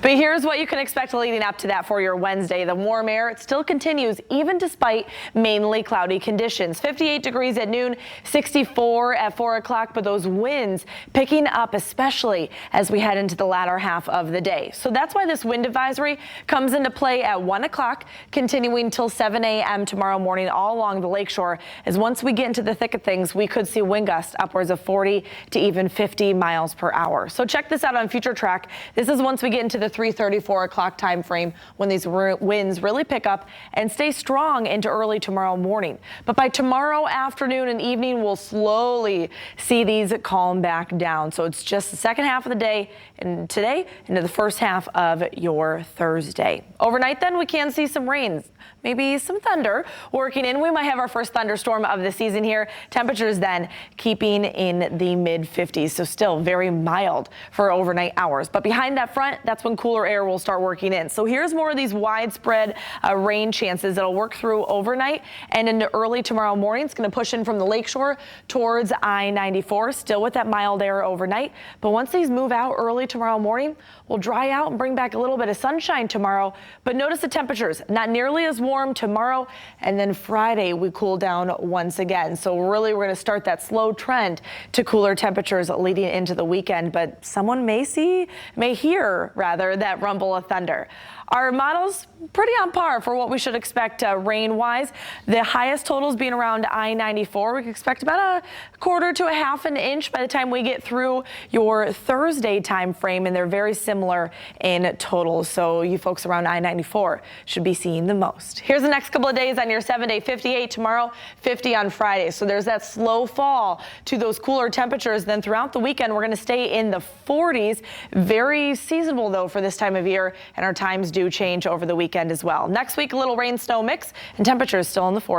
But here's what you can expect leading up to that for your Wednesday. The warm air, it still continues even despite mainly cloudy conditions. 58 degrees at noon, 64 at 4 o'clock, but those winds picking up, especially as we head into the latter half of the day. So that's why this wind advisory comes into play at 1 o'clock, continuing till 7 a.m. tomorrow morning all along the lakeshore. As once we get into the thick of things, we could see wind gusts upwards of 40 to even 50 miles per hour. So check this out on Future Track. This is once we get into the 3:30, 4 o'clock time frame when these winds really pick up and stay strong into early tomorrow morning. But by tomorrow afternoon and evening, we'll slowly see these calm back down. So it's just the second half of the day and today into the first half of your Thursday. Overnight, then, we can see some rains, maybe some thunder working in. We might have our first thunderstorm of the season here. Temperatures then keeping in the mid-50s, so still very mild for overnight hours. But behind that front, that's when cooler air will start working in. So here's more of these widespread rain chances that'll work through overnight and into early tomorrow morning. It's going to push in from the lakeshore towards I-94, still with that mild air overnight. But once these move out early tomorrow morning, we'll dry out and bring back a little bit of sunshine tomorrow. But notice the temperatures, not nearly as warm tomorrow, and then Friday we cool down once again. So really we're going to start that slow trend to cooler temperatures leading into the weekend, but someone may hear that rumble of thunder. Our models pretty on par for what we should expect rain-wise. The highest totals being around I-94. We can expect about a quarter to a half an inch by the time we get through your Thursday time frame, and they're very similar in total. So you folks around I-94 should be seeing the most. Here's the next couple of days on your 7-day. 58 tomorrow, 50 on Friday. So there's that slow fall to those cooler temperatures. Then throughout the weekend, we're going to stay in the 40s. Very seasonable, though, for this time of year, and our times do change over the weekend as well. Next week, a little rain-snow mix, and temperatures still in the 40s.